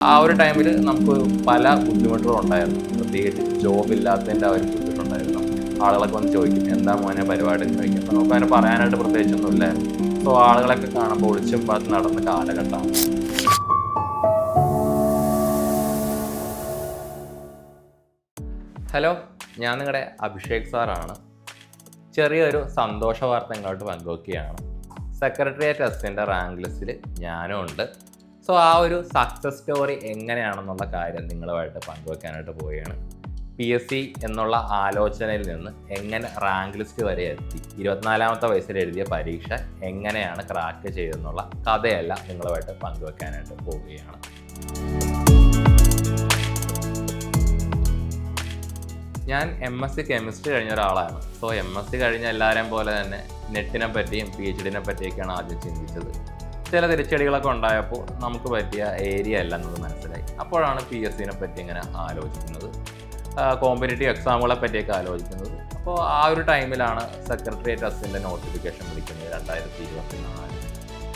ആ ഒരു ടൈമിൽ നമുക്ക് പല ബുദ്ധിമുട്ടുകളും ഉണ്ടായിരുന്നു. പ്രത്യേകിച്ച് ജോബ് ഇല്ലാത്തതിൻ്റെ ആ ഒരു ബുദ്ധിമുട്ടുണ്ടായിരുന്നു. ആളുകളൊക്കെ വന്ന് ചോദിക്കും, എന്താ മോനെ പരിപാടി എന്ന് ചോദിക്കും. അപ്പോൾ നമുക്ക് അതിനെ പറയാനായിട്ട് പ്രത്യേകിച്ചൊന്നും ഇല്ലായിരുന്നു. സോ ആളുകളൊക്കെ കാണുമ്പോൾ ഒളിച്ചും പാത്ത് നടന്ന കാലഘട്ടമാണ്. ഹലോ, ഞാൻ നിങ്ങളുടെ അഭിഷേക് സാറാണ്. ചെറിയൊരു സന്തോഷ വാർത്ത ഇങ്ങോട്ട് പങ്കുവയ്ക്കുകയാണ്. സെക്രട്ടേറിയറ്റ് ടെസ്റ്റിൻ്റെ റാങ്ക് ലിസ്റ്റിൽ ഞാനും ഉണ്ട്. സോ ആ ഒരു സക്സസ് സ്റ്റോറി എങ്ങനെയാണെന്നുള്ള കാര്യം നിങ്ങളുമായിട്ട് പങ്കുവെക്കാനായിട്ട് പോവുകയാണ്. PSC എന്നുള്ള ആലോചനയിൽ നിന്ന് എങ്ങനെ റാങ്ക് ലിസ്റ്റ് വരെ എത്തി, 24-ാമത്തെ വയസ്സിൽ എഴുതിയ പരീക്ഷ എങ്ങനെയാണ് ക്രാക്ക് ചെയ്തെന്നുള്ള കഥയെല്ലാം നിങ്ങളുമായിട്ട് പങ്കുവെക്കാനായിട്ട് പോവുകയാണ്. ഞാൻ MSc കെമിസ്ട്രി കഴിഞ്ഞ ഒരാളാണ്. സോ MSc കഴിഞ്ഞ എല്ലാവരെയും പോലെ തന്നെ നെറ്റിനെ പറ്റിയും PhDനെ പറ്റിയൊക്കെയാണ് ആദ്യം ചിന്തിച്ചത്. ചില തിരിച്ചടികളൊക്കെ ഉണ്ടായപ്പോൾ നമുക്ക് പറ്റിയ ഏരിയ അല്ല എന്നത് മനസ്സിലായി. അപ്പോഴാണ് PSCനെ പറ്റി ഇങ്ങനെ ആലോചിക്കുന്നത്, കോമ്പറ്റേറ്റീവ് എക്സാമുകളെ പറ്റിയൊക്കെ ആലോചിക്കുന്നത്. അപ്പോൾ ആ ഒരു ടൈമിലാണ് സെക്രട്ടേറിയറ്റ് ടെസ്റ്റിൻ്റെ നോട്ടിഫിക്കേഷൻ വിളിക്കുന്നത് 2024.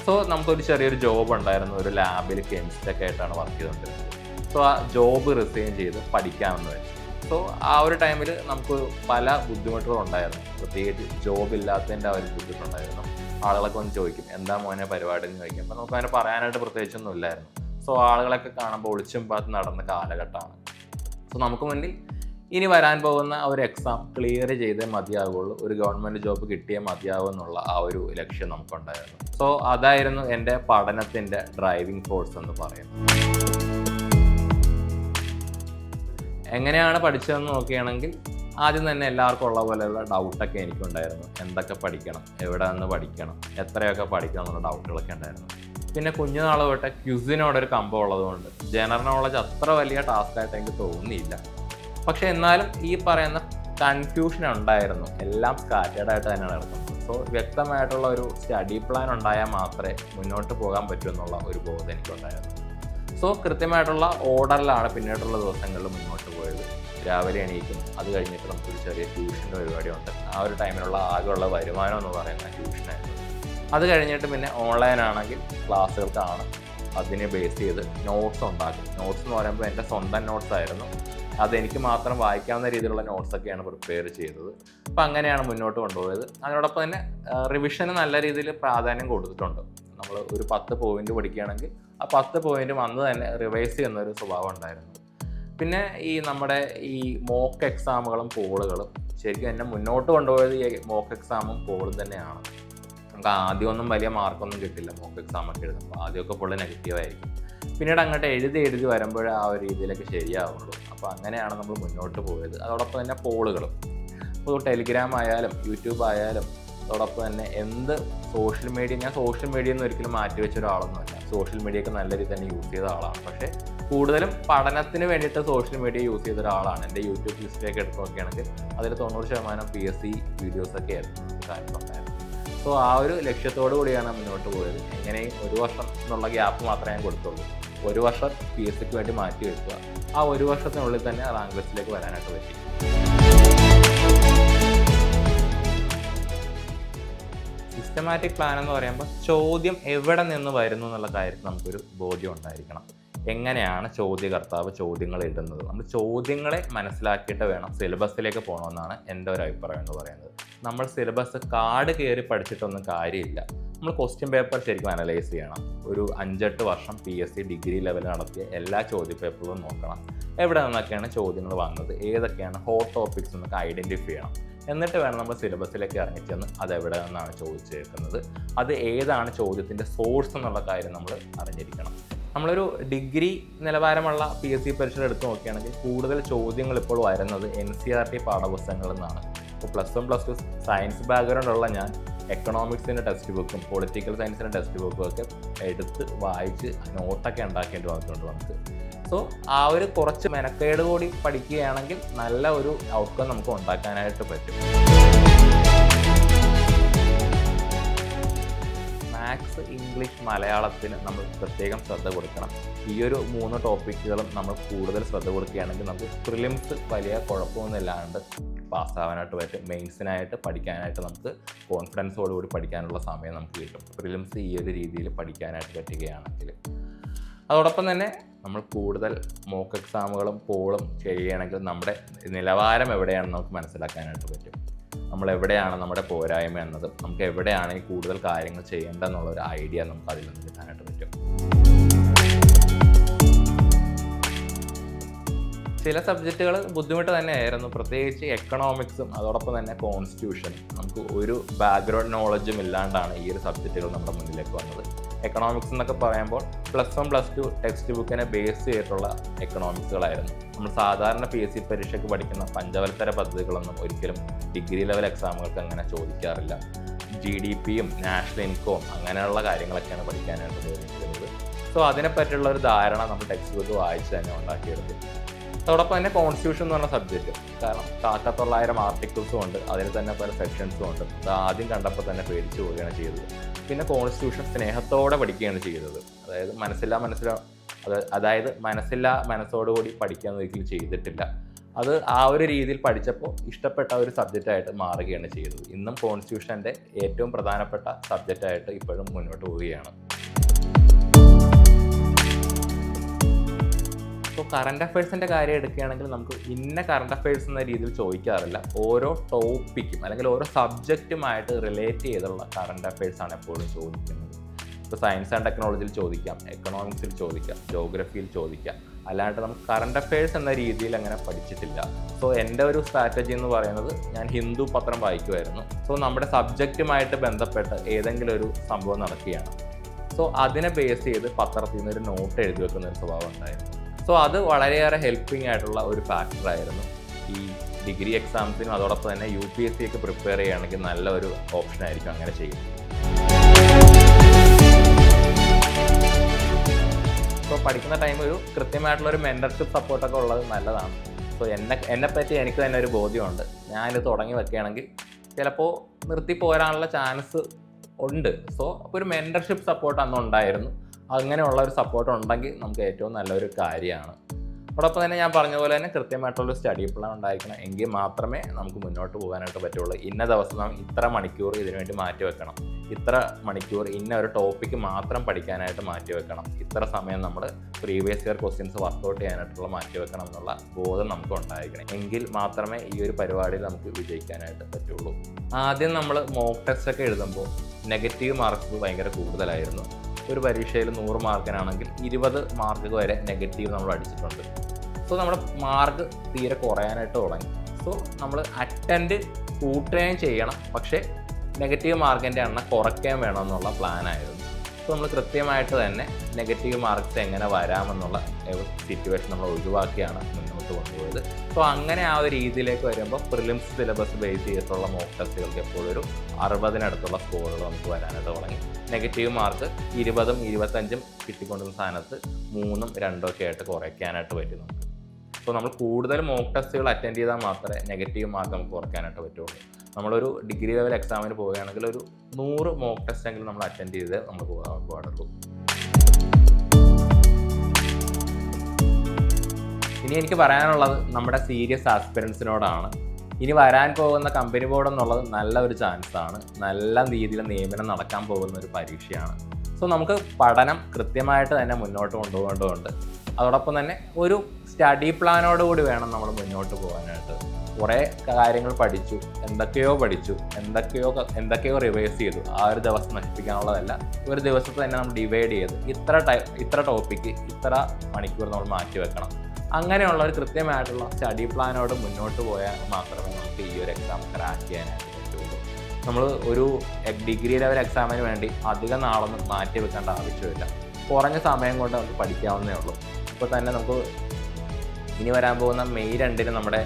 സോ നമുക്കൊരു ചെറിയൊരു ജോബ് ഉണ്ടായിരുന്നു, ഒരു ലാബിൽ കെമിസ്റ്റൊക്കെ ആയിട്ടാണ് വർക്ക് ചെയ്തുകൊണ്ടിരുന്നത്. സോ ആ ജോബ് റിസൈൻ ചെയ്ത് പഠിക്കാമെന്ന് വെച്ചു. സോ ആ ഒരു ടൈമിൽ നമുക്ക് പല ബുദ്ധിമുട്ടുകളും ഉണ്ടായിരുന്നു. പ്രത്യേകിച്ച് ജോബ് ഇല്ലാത്തതിൻ്റെ ആ ഒരു ബുദ്ധിമുട്ടുണ്ടായിരുന്നു. ആളുകളൊക്കെ വന്ന് ചോദിക്കും, എന്താ മോനെ പരിപാടി എന്ന് ചോദിക്കും. അപ്പോൾ നമുക്ക് അതിനെ പറയാനായിട്ട് പ്രത്യേകിച്ചൊന്നും ഇല്ലായിരുന്നു. സോ ആളുകളൊക്കെ കാണുമ്പോൾ ഒളിച്ചും പാത്ത് നടന്ന കാലഘട്ടമാണ്. സോ നമുക്ക് മുന്നിൽ ഇനി വരാൻ പോകുന്ന ഒരു എക്സാം ക്ലിയർ ചെയ്തേ മതിയാവുള്ളൂ, ഒരു ഗവൺമെൻറ് ജോബ് കിട്ടിയേ മതിയാവും എന്നുള്ള ആ ഒരു ലക്ഷ്യം നമുക്കുണ്ടായിരുന്നു. സോ അതായിരുന്നു എൻ്റെ പഠനത്തിൻ്റെ ഡ്രൈവിംഗ് ഫോഴ്സ് എന്ന് പറയുന്നത്. എങ്ങനെയാണ് പഠിച്ചതെന്ന് നോക്കുകയാണെങ്കിൽ ആദ്യം തന്നെ എല്ലാവർക്കും ഉള്ള പോലെയുള്ള ഡൗട്ടൊക്കെ എനിക്കുണ്ടായിരുന്നു. എന്തൊക്കെ പഠിക്കണം, എവിടെ നിന്ന് പഠിക്കണം, എത്രയൊക്കെ പഠിക്കണം എന്നുള്ള ഡൗട്ടുകളൊക്കെ ഉണ്ടായിരുന്നു. പിന്നെ കുഞ്ഞുനാൾ തൊട്ട് ക്വിസിനോടൊരു കമ്പം ഉള്ളതുകൊണ്ട് ജനറൽ നോളജ് അത്ര വലിയ ടാസ്ക്കായിട്ട് എനിക്ക് തോന്നിയില്ല. പക്ഷേ എന്നാലും ഈ പറയുന്ന കൺഫ്യൂഷൻ ഉണ്ടായിരുന്നു. എല്ലാം സ്കാറ്റേർഡായിട്ട് തന്നെയാണ് നടക്കുന്നത്. സോ വ്യക്തമായിട്ടുള്ള ഒരു സ്റ്റഡി പ്ലാൻ ഉണ്ടായാൽ മാത്രമേ മുന്നോട്ട് പോകാൻ പറ്റൂ എന്നുള്ള ഒരു ബോധം എനിക്കുണ്ടായിരുന്നു. സോ കൃത്യമായിട്ടുള്ള ഓർഡറിലാണ് പിന്നീടുള്ള ദിവസങ്ങളിൽ മുന്നോട്ട് പോയത്. രാവിലെ എണീക്കും, അത് കഴിഞ്ഞിട്ട് നമുക്കൊരു ചെറിയ ട്യൂഷൻ്റെ പരിപാടിയുണ്ട്. ആ ഒരു ടൈമിലുള്ള ആകെയുള്ള വരുമാനം എന്ന് പറയുന്ന ട്യൂഷനായിരുന്നു. അത് കഴിഞ്ഞിട്ട് പിന്നെ ഓൺലൈനാണെങ്കിൽ ക്ലാസ്സുകൾക്കാണ്. അതിനെ ബേസ് ചെയ്ത് നോട്ട്സ് ഉണ്ടാക്കും. നോട്ട്സ് എന്ന് പറയുമ്പോൾ എൻ്റെ സ്വന്തം നോട്ട്സ് ആയിരുന്നു. അതെനിക്ക് മാത്രം വായിക്കാവുന്ന രീതിയിലുള്ള നോട്ട്സൊക്കെയാണ് പ്രിപ്പയർ ചെയ്തത്. അപ്പോൾ അങ്ങനെയാണ് മുന്നോട്ട് കൊണ്ടുപോയത്. അതിനോടൊപ്പം തന്നെ റിവിഷന് നല്ല രീതിയിൽ പ്രാധാന്യം കൊടുത്തിട്ടുണ്ട്. നമ്മൾ ഒരു 10 പോയിന്റ് പഠിക്കുകയാണെങ്കിൽ ആ 10 പോയിന്റും അന്ന് തന്നെ റിവൈസ് ചെയ്യുന്നൊരു സ്വഭാവം ഉണ്ടായിരുന്നു. പിന്നെ നമ്മുടെ ഈ മോക്ക് എക്സാമുകളും പോളുകളും ശരിക്കും എന്നെ മുന്നോട്ട് കൊണ്ടുപോയത് ഈ മോക്ക് എക്സാമും പോളും തന്നെയാണ്. നമുക്ക് ആദ്യമൊന്നും വലിയ മാർക്കൊന്നും കിട്ടില്ല മോക്ക് എക്സാമൊക്കെ എഴുതുമ്പോൾ. ആദ്യമൊക്കെ ഫുള്ള് നെഗറ്റീവായിരിക്കും. പിന്നീട് അങ്ങോട്ട് എഴുതി വരുമ്പോഴേ ആ ഒരു രീതിയിലൊക്കെ ശരിയാവുള്ളൂ. അപ്പോൾ അങ്ങനെയാണ് നമ്മൾ മുന്നോട്ട് പോയത്. അതോടൊപ്പം തന്നെ പോളുകളും, ഇപ്പോൾ ടെലിഗ്രാം ആയാലും യൂട്യൂബ് ആയാലും, അതോടൊപ്പം തന്നെ എന്ത് സോഷ്യൽ മീഡിയ, ഞാൻ സോഷ്യൽ മീഡിയയിൽ നിന്ന് ഒരിക്കലും മാറ്റി വെച്ച ഒരാളൊന്നുമല്ല. സോഷ്യൽ മീഡിയയൊക്കെ നല്ല രീതിയിൽ തന്നെ യൂസ് ചെയ്ത ആളാണ്. പക്ഷേ കൂടുതലും പഠനത്തിന് വേണ്ടിയിട്ട് സോഷ്യൽ മീഡിയ യൂസ് ചെയ്ത ഒരാളാണ്. എൻ്റെ യൂട്യൂബ് ഹിസ്റ്ററിയൊക്കെ എടുത്ത് നോക്കുകയാണെങ്കിൽ അതിൽ 90% PSC വീഡിയോസൊക്കെ ആയിരുന്നു കാര്യങ്ങളുണ്ടായിരുന്നു. സോ ആ ഒരു ലക്ഷ്യത്തോടു കൂടിയാണ് മുന്നോട്ട് പോയത്. എങ്ങനെയും 1 വർഷം എന്നുള്ള ഗ്യാപ്പ് മാത്രമേ ഞാൻ കൊടുത്തുള്ളൂ. 1 വർഷം PSCക്ക് വേണ്ടി മാറ്റി വെക്കുക. ആ 1 വർഷത്തിനുള്ളിൽ തന്നെ റാങ്ക് ലിസ്റ്റിലേക്ക് വരാനായിട്ട് പറ്റി. സിസ്റ്റമാറ്റിക് പ്ലാൻ എന്ന് പറയുമ്പോൾ ചോദ്യം എവിടെ നിന്ന് വരുന്നു എന്നുള്ള കാര്യത്തിൽ നമുക്കൊരു ബോധ്യം ഉണ്ടായിരിക്കണം. എങ്ങനെയാണ് ചോദ്യകർത്താവ് ചോദ്യങ്ങൾ ഇടുന്നത്, നമ്മൾ ചോദ്യങ്ങളെ മനസ്സിലാക്കിയിട്ട് വേണം സിലബസിലേക്ക് പോകണമെന്നാണ് എൻ്റെ ഒരു അഭിപ്രായം എന്ന് പറയുന്നത്. നമ്മൾ സിലബസ് കാട് കയറി പഠിച്ചിട്ടൊന്നും കാര്യമില്ല. നമ്മൾ ക്വസ്റ്റ്യൻ പേപ്പർ ശരിക്കും അനലൈസ് ചെയ്യണം. ഒരു 5-8 വർഷം PSC ഡിഗ്രി ലെവൽ നടത്തിയ എല്ലാ ചോദ്യപേപ്പറുകളും നോക്കണം. എവിടെ നിന്നൊക്കെയാണ് ചോദ്യങ്ങൾ വന്നത്, ഏതൊക്കെയാണ് ഹോട്ട് ടോപ്പിക്സ് എന്നൊക്കെ ഐഡൻറ്റിഫൈ ചെയ്യണം. എന്നിട്ട് വേണം നമ്മൾ സിലബസിലേക്ക് ഇറങ്ങിച്ചെന്ന് അതെവിടെ നിന്നാണ് ചോദിച്ചേക്കുന്നത്, അത് ഏതാണ് ചോദ്യത്തിൻ്റെ സോഴ്സ് എന്നുള്ള കാര്യം നമ്മൾ അറിഞ്ഞിരിക്കണം. നമ്മളൊരു ഡിഗ്രി നിലവാരമുള്ള PSC പരീക്ഷ എടുത്ത് നോക്കുകയാണെങ്കിൽ കൂടുതൽ ചോദ്യങ്ങൾ ഇപ്പോൾ വരുന്നത് NCERT പാഠപുസ്തകങ്ങളിൽ നിന്നാണ്. ഇപ്പോൾ +1 +2 സയൻസ് ബാക്ക്ഗ്രൗണ്ട് ഉള്ള ഞാൻ എക്കണോമിക്സിൻ്റെ ടെക്സ്റ്റ് ബുക്കും പൊളിറ്റിക്കൽ സയൻസിൻ്റെ ടെക്സ്റ്റ് ബുക്കും ഒക്കെ എടുത്ത് വായിച്ച് നോട്ടൊക്കെ ഉണ്ടാക്കേണ്ടി വന്നിട്ടുണ്ട് നമുക്ക്. സോ ആ ഒരു കുറച്ച് മെനക്കേട് കൂടി പഠിക്കുകയാണെങ്കിൽ നല്ല ഒരു ഔട്ട്കം നമുക്ക് ഉണ്ടാക്കാനായിട്ട് പറ്റും. മാത്സ്, ഇംഗ്ലീഷ്, മലയാളത്തിന് നമ്മൾ പ്രത്യേകം ശ്രദ്ധ കൊടുക്കണം. ഈ ഒരു 3 ടോപ്പിക്കുകളും നമ്മൾ കൂടുതൽ ശ്രദ്ധ കൊടുക്കുകയാണെങ്കിൽ നമുക്ക് പ്രിലിംസ് വലിയ കുഴപ്പമൊന്നുമില്ലാണ്ട് പാസ്സാവാനായിട്ട് പറ്റും. മെയിൻസിനായിട്ട് പഠിക്കാനായിട്ട് നമുക്ക് കോൺഫിഡൻസോടുകൂടി പഠിക്കാനുള്ള സമയം നമുക്ക് കിട്ടും, പ്രിലിംസ് ഈ ഒരു രീതിയിൽ പഠിക്കാനായിട്ട് പറ്റുകയാണെങ്കിൽ. അതോടൊപ്പം തന്നെ നമ്മൾ കൂടുതൽ മോക്ക് എക്സാമുകളും പോളും ചെയ്യുകയാണെങ്കിൽ നമ്മുടെ നിലവാരം എവിടെയാണെന്ന് നമുക്ക് മനസ്സിലാക്കാനായിട്ട് പറ്റും. നമ്മൾ എവിടെയാണ് നമ്മുടെ പോരായ്മ എന്നതും നമുക്ക് എവിടെയാണ് ഈ കൂടുതൽ കാര്യങ്ങൾ ചെയ്യേണ്ടതെന്നുള്ളൊരു ഐഡിയ നമുക്ക് അതിൽ നിന്ന് കിട്ടാനായിട്ട് പറ്റും. ചില സബ്ജക്റ്റുകൾ ബുദ്ധിമുട്ട് തന്നെയായിരുന്നു, പ്രത്യേകിച്ച് എക്കണോമിക്സും അതോടൊപ്പം തന്നെ കോൺസ്റ്റിറ്റ്യൂഷനും. നമുക്ക് ഒരു ബാക്ക്ഗ്രൗണ്ട് നോളജും ഇല്ലാണ്ടാണ് ഈ ഒരു സബ്ജക്റ്റുകൾ നമ്മുടെ മുന്നിലേക്ക് വന്നത്. എക്കണോമിക്സ് എന്നൊക്കെ പറയുമ്പോൾ +1 +2 ടെക്സ്റ്റ് ബുക്കിനെ ബേസ് ചെയ്തിട്ടുള്ള എക്കണോമിക്സുകളായിരുന്നു. നമ്മൾ സാധാരണ PSC പരീക്ഷയ്ക്ക് പഠിക്കുന്ന പഞ്ചവത്സര പദ്ധതികളൊന്നും ഒരിക്കലും ഡിഗ്രി ലെവൽ എക്സാമുകൾക്ക് അങ്ങനെ ചോദിക്കാറില്ല. GDPയും നാഷണൽ ഇൻകവും അങ്ങനെയുള്ള കാര്യങ്ങളൊക്കെയാണ് പഠിക്കാനായിട്ട് ഉപയോഗിക്കുന്നത്. സോ അതിനെപ്പറ്റിയുള്ള ഒരു ധാരണ നമ്മൾ ടെക്സ്റ്റ് ബുക്ക് വായിച്ച് തന്നെ ഉണ്ടാക്കിയെടുക്കും. അതോടൊപ്പം തന്നെ കോൺസ്റ്റിറ്റ്യൂഷൻ എന്ന് പറഞ്ഞ സബ്ജക്റ്റ്, കാരണം 1900 ആർട്ടിക്കിൾസും ഉണ്ട്, അതിൽ തന്നെ പല സെക്ഷൻസും ഉണ്ട്. അത് ആദ്യം കണ്ടപ്പോൾ തന്നെ പേടിച്ചു പോവുകയാണ് ചെയ്തത്. പിന്നെ കോൺസ്റ്റിറ്റ്യൂഷൻ സ്നേഹത്തോടെ പഠിക്കുകയാണ് ചെയ്തത്. അതായത് മനസ്സില്ലാ മനസ്സോടുകൂടി പഠിക്കാമെന്ന് ഒരിക്കലും ചെയ്തിട്ടില്ല. അത് ആ ഒരു രീതിയിൽ പഠിച്ചപ്പോൾ ഇഷ്ടപ്പെട്ട ഒരു സബ്ജക്റ്റായിട്ട് മാറുകയാണ് ചെയ്തത്. ഇന്നും കോൺസ്റ്റിറ്റ്യൂഷൻ്റെ ഏറ്റവും പ്രധാനപ്പെട്ട സബ്ജക്റ്റായിട്ട് ഇപ്പോഴും മുന്നോട്ട് പോവുകയാണ്. ഇപ്പോൾ കറണ്ട് അഫയേഴ്സിൻ്റെ കാര്യം എടുക്കുകയാണെങ്കിൽ നമുക്ക് ഇന്ന കറണ്ട് അഫയേഴ്സ് എന്ന രീതിയിൽ ചോദിക്കാറില്ല. ഓരോ ടോപ്പിക്കും അല്ലെങ്കിൽ ഓരോ സബ്ജക്റ്റുമായിട്ട് റിലേറ്റ് ചെയ്തുള്ള കറണ്ട് അഫയേഴ്സാണ് എപ്പോഴും ചോദിക്കുന്നത്. ഇപ്പോൾ സയൻസ് ആൻഡ് ടെക്നോളജിയിൽ ചോദിക്കാം, എക്കണോമിക്സിൽ ചോദിക്കാം, ജോഗ്രഫിയിൽ ചോദിക്കാം. അല്ലാണ്ട് നമുക്ക് കറണ്ട് അഫയേഴ്സ് എന്ന രീതിയിൽ അങ്ങനെ പഠിച്ചിട്ടില്ല. സോ എൻ്റെ ഒരു സ്ട്രാറ്റജി എന്ന് പറയുന്നത്, ഞാൻ ഹിന്ദു പത്രം വായിക്കുമായിരുന്നു. സോ നമ്മുടെ സബ്ജക്റ്റുമായിട്ട് ബന്ധപ്പെട്ട് ഏതെങ്കിലും ഒരു സംഭവം നടക്കുകയാണ്, സോ അതിനെ ബേസ് ചെയ്ത് പത്രത്തിൽ നിന്ന് ഒരു നോട്ട് എഴുതി വെക്കുന്ന ഒരു സ്വഭാവം ഉണ്ടായിരുന്നു. സോ അത് വളരെയേറെ ഹെൽപ്പിംഗ് ആയിട്ടുള്ള ഒരു ഫാക്ടറായിരുന്നു. ഈ ഡിഗ്രി എക്സാംസിനും അതോടൊപ്പം തന്നെ UPSC ഒക്കെ പ്രിപ്പയർ ചെയ്യുകയാണെങ്കിൽ നല്ല ഒരു ഓപ്ഷനായിരിക്കും അങ്ങനെ ചെയ്യുന്നത്. സോ പഠിക്കുന്ന ടൈം ഒരു കൃത്യമായിട്ടുള്ളൊരു മെൻറ്റർഷിപ്പ് സപ്പോർട്ടൊക്കെ ഉള്ളത് നല്ലതാണ്. സോ എന്നെപ്പറ്റി എനിക്ക് തന്നെ ഒരു ബോധ്യമുണ്ട്. ഞാനിത് തുടങ്ങി വെക്കുകയാണെങ്കിൽ ചിലപ്പോൾ നിർത്തി പോരാനുള്ള ചാൻസ് ഉണ്ട്. സോ അപ്പോൾ ഒരു മെൻറ്റർഷിപ്പ് സപ്പോർട്ട് അന്ന് ഉണ്ടായിരുന്നു. അങ്ങനെയുള്ള ഒരു സപ്പോർട്ട് ഉണ്ടെങ്കിൽ നമുക്ക് ഏറ്റവും നല്ലൊരു കാര്യമാണ്. അതോടൊപ്പം തന്നെ ഞാൻ പറഞ്ഞ പോലെ തന്നെ കൃത്യമായിട്ടുള്ളൊരു സ്റ്റഡി പ്ലാൻ ഉണ്ടായിരിക്കണം. എങ്കിൽ മാത്രമേ നമുക്ക് മുന്നോട്ട് പോകാനായിട്ട് പറ്റുള്ളൂ. ഇന്ന ദിവസം നാം ഇത്ര മണിക്കൂർ ഇതിനു വേണ്ടി മാറ്റി വെക്കണം, ഇത്ര മണിക്കൂർ ഇന്ന ഒരു ടോപ്പിക്ക് മാത്രം പഠിക്കാനായിട്ട് മാറ്റി വെക്കണം, ഇത്ര സമയം നമ്മൾ പ്രീവിയസ് ഇയർ ക്വസ്റ്റ്യൻസ് വർക്കൗട്ട് ചെയ്യാനായിട്ടുള്ള മാറ്റി വെക്കണം എന്നുള്ള ബോധം നമുക്ക് ഉണ്ടായിരിക്കണം. എങ്കിൽ മാത്രമേ ഈ ഒരു പരിപാടിയിൽ നമുക്ക് വിജയിക്കാനായിട്ട് പറ്റുള്ളൂ. ആദ്യം നമ്മൾ മോക്ക് ടെസ്റ്റ് ഒക്കെ എഴുതുമ്പോൾ നെഗറ്റീവ് മാർക്സ് ഭയങ്കര കൂടുതലായിരുന്നു. ഒരു പരീക്ഷയിൽ 100 മാർക്കിനാണെങ്കിൽ 20 മാർക്ക് വരെ നെഗറ്റീവ് നമ്മൾ അടിച്ചിട്ടുണ്ട്. സോ നമ്മുടെ മാർക്ക് തീരെ കുറയാനായിട്ട് തുടങ്ങി. സോ നമ്മൾ അറ്റൻഡ് കൂട്ടുകയും ചെയ്യണം, പക്ഷേ നെഗറ്റീവ് മാർക്കിൻ്റെ എണ്ണം കുറയ്ക്കാൻ വേണമെന്നുള്ള പ്ലാനായിരുന്നു. സോ നമ്മൾ കൃത്യമായിട്ട് തന്നെ നെഗറ്റീവ് മാർക്സ് എങ്ങനെ വരാമെന്നുള്ള സിറ്റുവേഷൻ നമ്മൾ ഒഴിവാക്കിയാണ് മുന്നോട്ട് കൊണ്ടുപോയത്. സോ അങ്ങനെ ആ ഒരു രീതിയിലേക്ക് വരുമ്പോൾ പ്രിലിംസ് സിലബസ് ബേസ് ചെയ്തിട്ടുള്ള മോക്ക് ടെസ്റ്റുകൾക്ക് എപ്പോഴും ഒരു 60-നടുത്തുള്ള സ്കോറുകൾ നമുക്ക് വരാനായിട്ട് തുടങ്ങി. നെഗറ്റീവ് മാർക്ക് 20ഉം 25ഉം കിട്ടിക്കൊണ്ടിരുന്ന സ്ഥാനത്ത് 3ഉം 2ഉം ഒക്കെ ആയിട്ട് കുറയ്ക്കാനായിട്ട് പറ്റും നമുക്ക്. സോ നമ്മൾ കൂടുതൽ മോക്ക് ടെസ്റ്റുകൾ അറ്റൻഡ് ചെയ്താൽ മാത്രമേ നെഗറ്റീവ് മാർക്ക് നമുക്ക് കുറയ്ക്കാനായിട്ട് പറ്റുള്ളൂ. നമ്മളൊരു ഡിഗ്രി ലെവൽ എക്സാമിന് പോവുകയാണെങ്കിൽ ഒരു 100 മോക്ക് ടെസ്റ്റ് എങ്കിലും നമ്മൾ അറ്റൻഡ് ചെയ്ത് നമ്മൾ പോകാൻ പാടുള്ളൂ. ഇനി എനിക്ക് പറയാനുള്ളത് നമ്മുടെ സീരിയസ് ആസ്പിരൻസിനോടാണ്. ഇനി വരാൻ പോകുന്ന കമ്പനി ബോർഡ് എന്നുള്ളത് നല്ല ഒരു ചാൻസാണ്. നല്ല രീതിയിൽ നിയമനം നടക്കാൻ പോകുന്ന ഒരു പരീക്ഷയാണ്. സോ നമുക്ക് പഠനം കൃത്യമായിട്ട് തന്നെ മുന്നോട്ട് കൊണ്ടുപോകേണ്ടതുണ്ട്. അതോടൊപ്പം തന്നെ ഒരു സ്റ്റഡി പ്ലാനോടുകൂടി വേണം നമ്മൾ മുന്നോട്ട് പോകാനായിട്ട്. കുറേ കാര്യങ്ങൾ പഠിച്ചു, എന്തൊക്കെയോ റിവൈസ് ചെയ്തു. ആ ഒരു ദിവസം നശിപ്പിക്കാനുള്ളതല്ല, ഒരു ദിവസത്തെ തന്നെ നമ്മൾ ഡിവൈഡ് ചെയ്ത് ഇത്ര ടോപ്പിക്ക് ഇത്ര മണിക്കൂർ നമ്മൾ മാറ്റി വെക്കണം. അങ്ങനെയുള്ള ഒരു കൃത്യമായിട്ടുള്ള സ്റ്റഡി പ്ലാനോട് മുന്നോട്ട് പോയാൽ മാത്രമേ നമുക്ക് ഈ ഒരു എക്സാം ക്രാക്ക് ചെയ്യാനായിട്ട് പറ്റുള്ളൂ. നമ്മൾ ഒരു ഡിഗ്രി ലെവൽ എക്സാമിന് വേണ്ടി അധികം നാളൊന്നും മാറ്റി വെക്കേണ്ട ആവശ്യമില്ല. കുറഞ്ഞ സമയം കൊണ്ട് നമുക്ക് പഠിക്കാവുന്നേ ഉള്ളൂ. ഇപ്പോൾ തന്നെ നമുക്ക് ഇനി വരാൻ പോകുന്ന മെയ് 2 നമ്മുടെ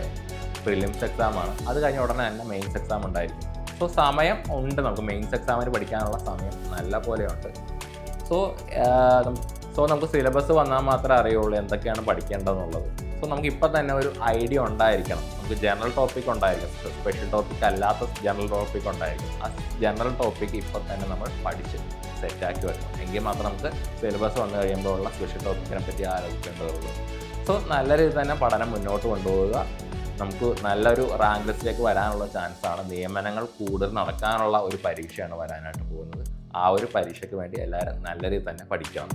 പ്രിലിംസ് എക്സാമാണ്. അത് കഴിഞ്ഞ ഉടനെ തന്നെ മെയിൻസ് എക്സാം ഉണ്ടായിരിക്കും. സോ സമയം ഉണ്ട്, നമുക്ക് മെയിൻസ് എക്സാമിന് പഠിക്കാനുള്ള സമയം നല്ല പോലെ ഉണ്ട്. സോ നമുക്ക് സിലബസ് വന്നാൽ മാത്രമേ അറിയുള്ളൂ എന്തൊക്കെയാണ് പഠിക്കേണ്ടതെന്നുള്ളത്. സോ നമുക്ക് ഇപ്പം തന്നെ ഒരു ഐഡിയ ഉണ്ടായിരിക്കണം. നമുക്ക് ജനറൽ ടോപ്പിക് ഉണ്ടായിരിക്കും, സ്പെഷ്യൽ ടോപ്പിക് അല്ലാത്ത ജനറൽ ടോപ്പിക് ഉണ്ടായിരിക്കും. ആ ജനറൽ ടോപ്പിക്ക് ഇപ്പം തന്നെ നമ്മൾ പഠിച്ച് സെറ്റാക്കി വെക്കണം. എങ്കിൽ മാത്രം നമുക്ക് സിലബസ് വന്നു കഴിയുമ്പോൾ ഉള്ള സ്പെഷ്യൽ ടോപ്പിക്കിനെ പറ്റി ആലോചിക്കേണ്ടതുള്ളൂ. സോ നല്ല രീതിയിൽ തന്നെ പഠനം മുന്നോട്ട് കൊണ്ടുപോവുക. നമുക്ക് നല്ലൊരു റാങ്ക് ലിസ്റ്റിലേക്ക് വരാനുള്ള ചാൻസാണ്. നിയമനങ്ങൾ കൂടുതൽ നടക്കാനുള്ള ഒരു പരീക്ഷയാണ് വരാനായിട്ട് പോകുന്നത്. ആ ഒരു പരീക്ഷയ്ക്ക് വേണ്ടി എല്ലാവരും നല്ല രീതിയിൽ തന്നെ പഠിക്കണം.